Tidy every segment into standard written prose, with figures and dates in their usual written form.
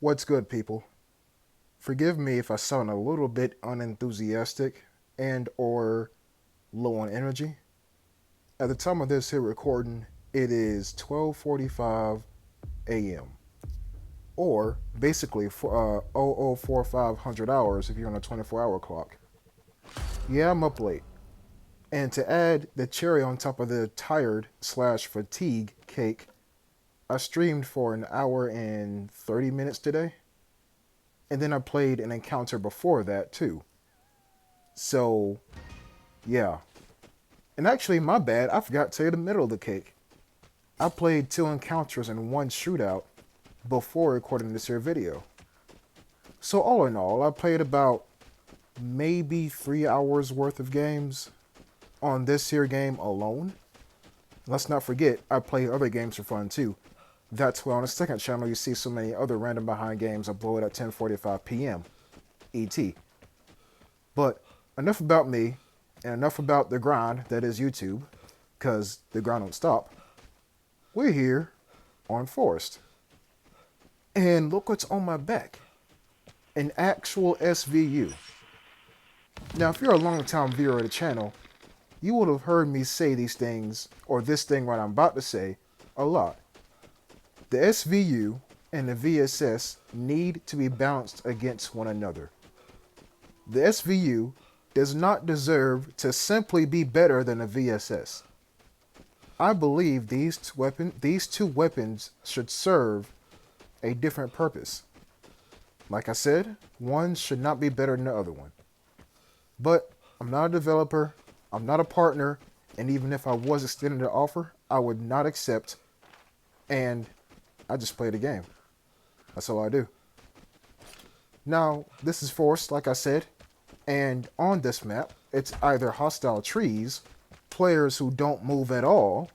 What's good, people? Forgive me if I sound a little bit unenthusiastic and or low on energy. At the time of this here recording, it is 12:45 a.m. or basically for 004500 hours if you're on a 24-hour clock. Yeah, I'm up late. And to add the cherry on top of the tired slash fatigue cake, I streamed for an hour and 30 minutes today. And then I played an encounter before that too. So, yeah. And actually, my bad, I forgot to tell you the middle of the cake. I played two encounters and one shootout before recording this here video. So all in all, I played about maybe 3 hours worth of games on this here game alone. Let's not forget, I play other games for fun too. That's why on the second channel you see so many other random behind games uploaded at 10:45 p.m. ET. But enough about me, and enough about the grind that is YouTube, because the grind don't stop. We're here on Forest. And look what's on my back. An actual SVU. Now, if you're a long-time viewer of the channel, you would have heard me say these things, or this thing what I'm about to say, a lot. The SVU and the VSS need to be balanced against one another. The SVU does not deserve to simply be better than the VSS. I believe these two weapons should serve a different purpose. Like I said, one should not be better than the other one. But I'm not a developer, I'm not a partner, and even if I was extended the offer, I would not accept, and I just play the game. That's all I do. Now, this is Forest, like I said, and on this map, it's either hostile trees, players who don't move at all,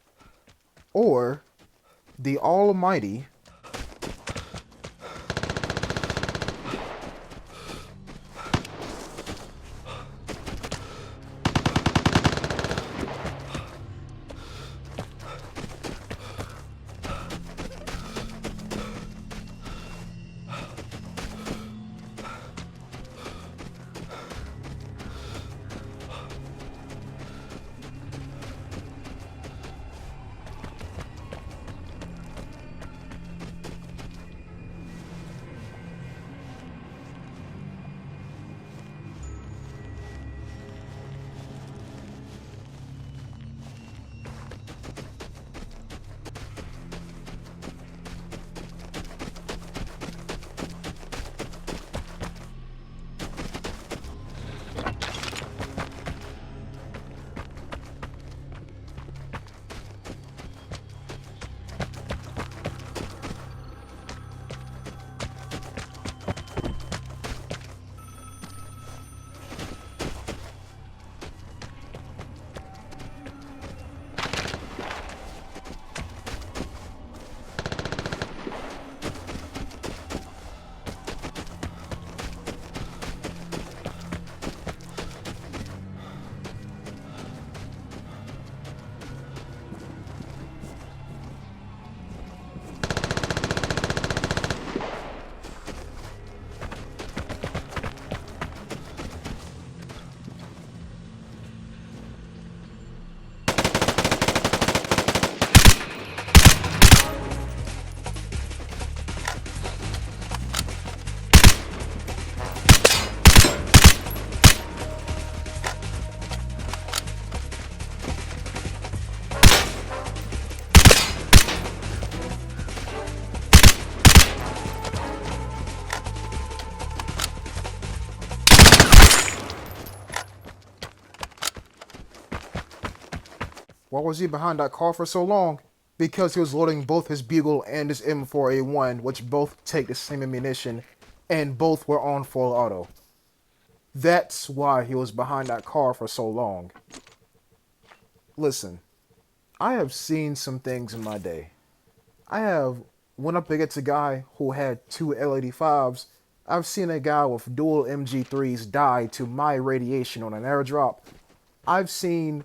or the almighty Why was he behind that car for so long? Because he was loading both his Bugle and his M4A1, which both take the same ammunition, and both were on full auto. That's why he was behind that car for so long. Listen, I have seen some things in my day. I have went up against a guy who had two L85s. I've seen a guy with dual MG3s die to my radiation on an airdrop. I've seen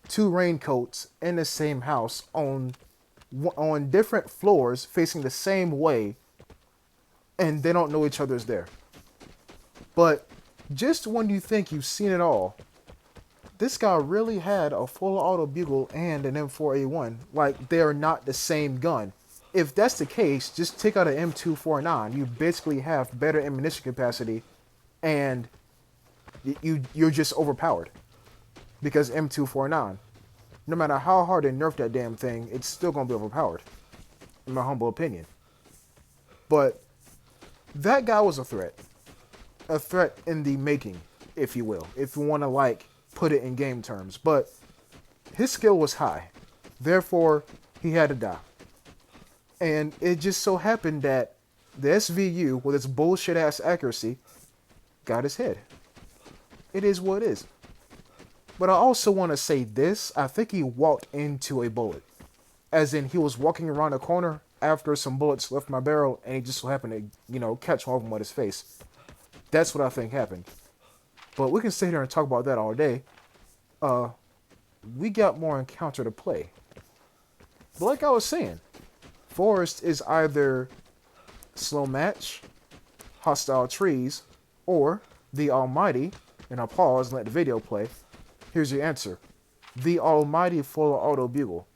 two raincoats in the same house on different floors facing the same way and they don't know each other's there. But just when you think you've seen it all, this guy really had a full auto bugle and an M4A1. Like, they're not the same gun. If that's the case, just take out an M249. You basically have better ammunition capacity, and you're just overpowered. Because M249, no matter how hard they nerf that damn thing, it's still going to be overpowered, in my humble opinion. But that guy was a threat. A threat in the making, if you will. If you want to, like, put it in game terms. But his skill was high. Therefore, he had to die. And it just so happened that the SVU, with its bullshit-ass accuracy, got his head. It is what it is. But I also want to say this. I think he walked into a bullet. As in, he was walking around a corner after some bullets left my barrel, and he just so happened to, catch one of them with his face. That's what I think happened. But we can sit here and talk about that all day. We got more encounter to play. But like I was saying, Forest is either slow match, hostile trees, or the almighty, and I'll pause and let the video play. Here's your answer. The almighty full auto bugle.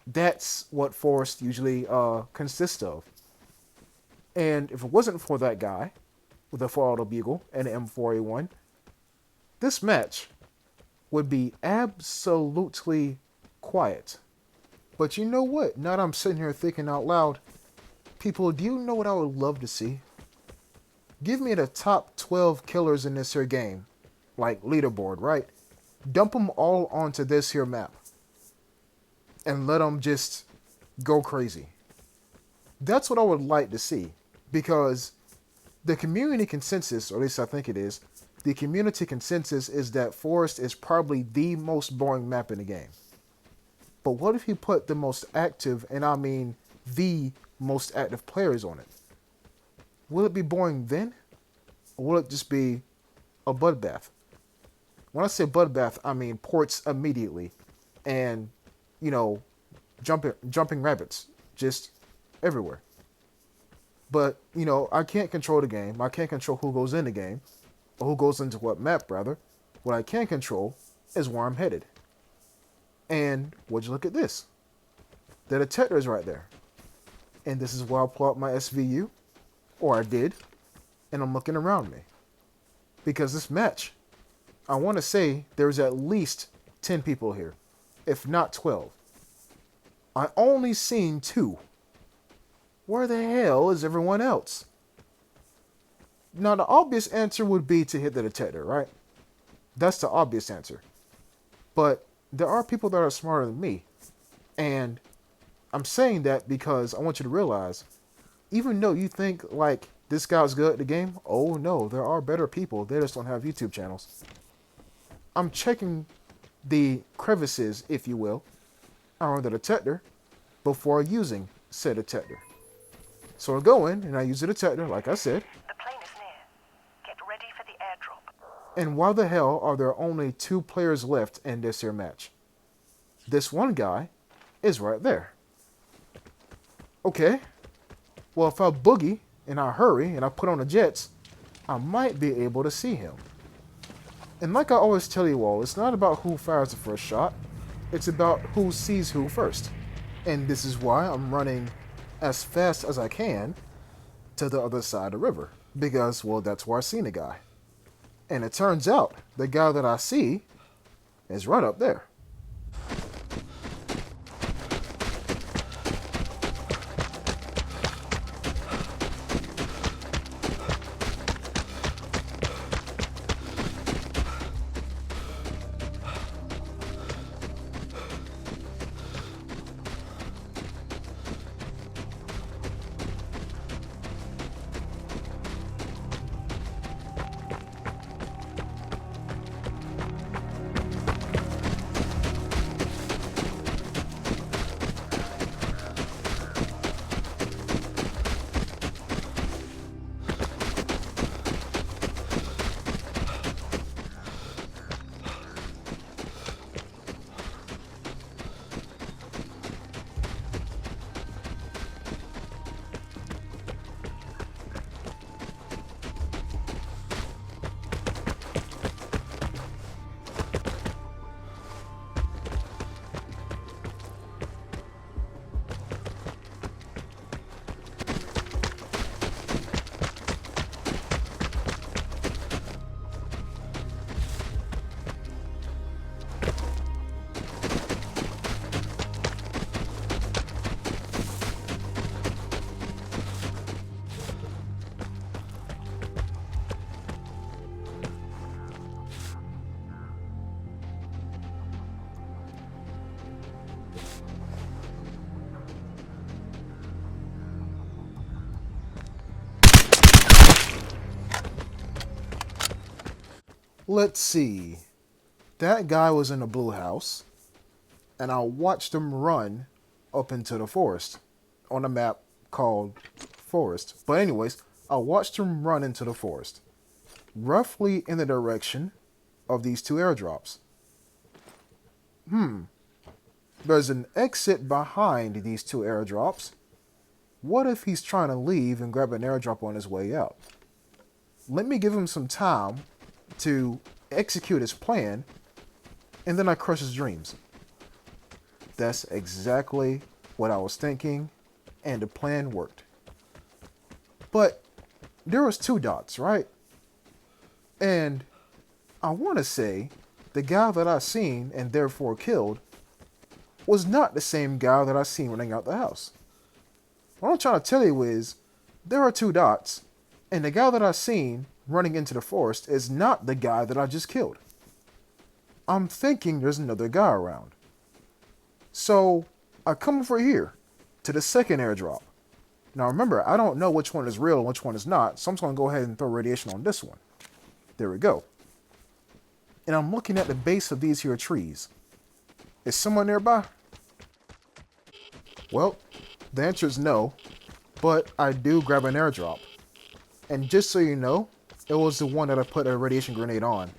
That's what Forest usually consists of. And if it wasn't for that guy with a full auto bugle and an M4A1, this match would be absolutely quiet. But you know what? Now that I'm sitting here thinking out loud, people, do you know what I would love to see? Give me the top 12 killers in this here game. Like leaderboard, right? Dump them all onto this here map. And let them just go crazy. That's what I would like to see. Because the community consensus, or at least I think it is, the community consensus is that Forest is probably the most boring map in the game. But what if you put the most active, and I mean the most active players on it? Will it be boring then? Or will it just be a bloodbath? When I say bloodbath, I mean ports immediately. And, jumping rabbits. Just everywhere. But, I can't control the game. I can't control who goes in the game. Or who goes into what map, rather. What I can control is where I'm headed. And would you look at this? The detector is right there. And this is where I'll pull out my SVU. Or I did. And I'm looking around me. Because this match, I want to say there's at least 10 people here. If not 12. I only seen 2. Where the hell is everyone else? Now the obvious answer would be to hit the detector, right? That's the obvious answer. But there are people that are smarter than me. And I'm saying that because I want you to realize, even though you think like this guy's good at the game, oh no, there are better people. They just don't have YouTube channels. I'm checking the crevices, if you will, around the detector before using said detector. So I go in and I use the detector, like I said. The plane is near. Get ready for the airdrop. And why the hell are there only 2 players left in this here match? This one guy is right there. Okay. Well, if I boogie and I hurry and I put on the jets, I might be able to see him. And like I always tell you all, it's not about who fires the first shot. It's about who sees who first. And this is why I'm running as fast as I can to the other side of the river. Because, well, that's where I seen the guy. And it turns out the guy that I see is right up there. Let's see. That guy was in the blue house, and I watched him run up into the forest on a map called Forest. But, anyways, I watched him run into the forest, roughly in the direction of these two airdrops. There's an exit behind these two airdrops. What if he's trying to leave and grab an airdrop on his way out? Let me give him some time to execute his plan, and then I crush his dreams. That's exactly what I was thinking, and the plan worked. But there was two dots, right? And I want to say the guy that I seen and therefore killed was not the same guy that I seen running out the house. What I'm trying to tell you is there are two dots, and the guy that I seen running into the forest is not the guy that I just killed. I'm thinking there's another guy around. So I come over here to the second airdrop. Now remember, I don't know which one is real and which one is not, so I'm just going to go ahead and throw radiation on this one. There we go. And I'm looking at the base of these here trees. Is someone nearby? Well, the answer is no, but I do grab an airdrop. And just so you know, it was the one that I put a radiation grenade on,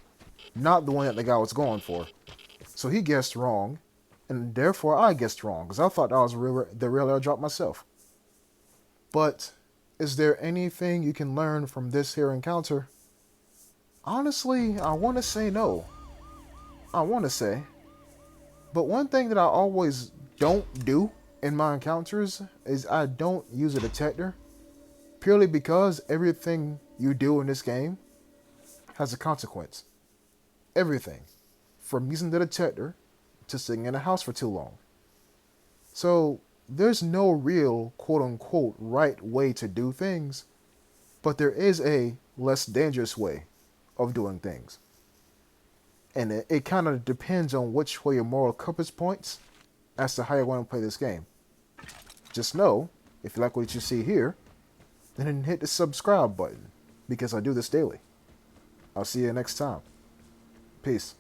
not the one that the guy was going for. So he guessed wrong, and therefore I guessed wrong, because I thought that was the real airdrop myself. But is there anything you can learn from this here encounter? Honestly, I want to say no. I want to say. But one thing that I always don't do in my encounters is I don't use a detector, purely because everything you do in this game has a consequence. Everything. From using the detector to sitting in a house for too long. So there's no real quote-unquote right way to do things, but there is a less dangerous way of doing things. And it kind of depends on which way your moral compass points as to how you want to play this game. Just know, if you like what you see here, then hit the subscribe button, because I do this daily. I'll see you next time. Peace.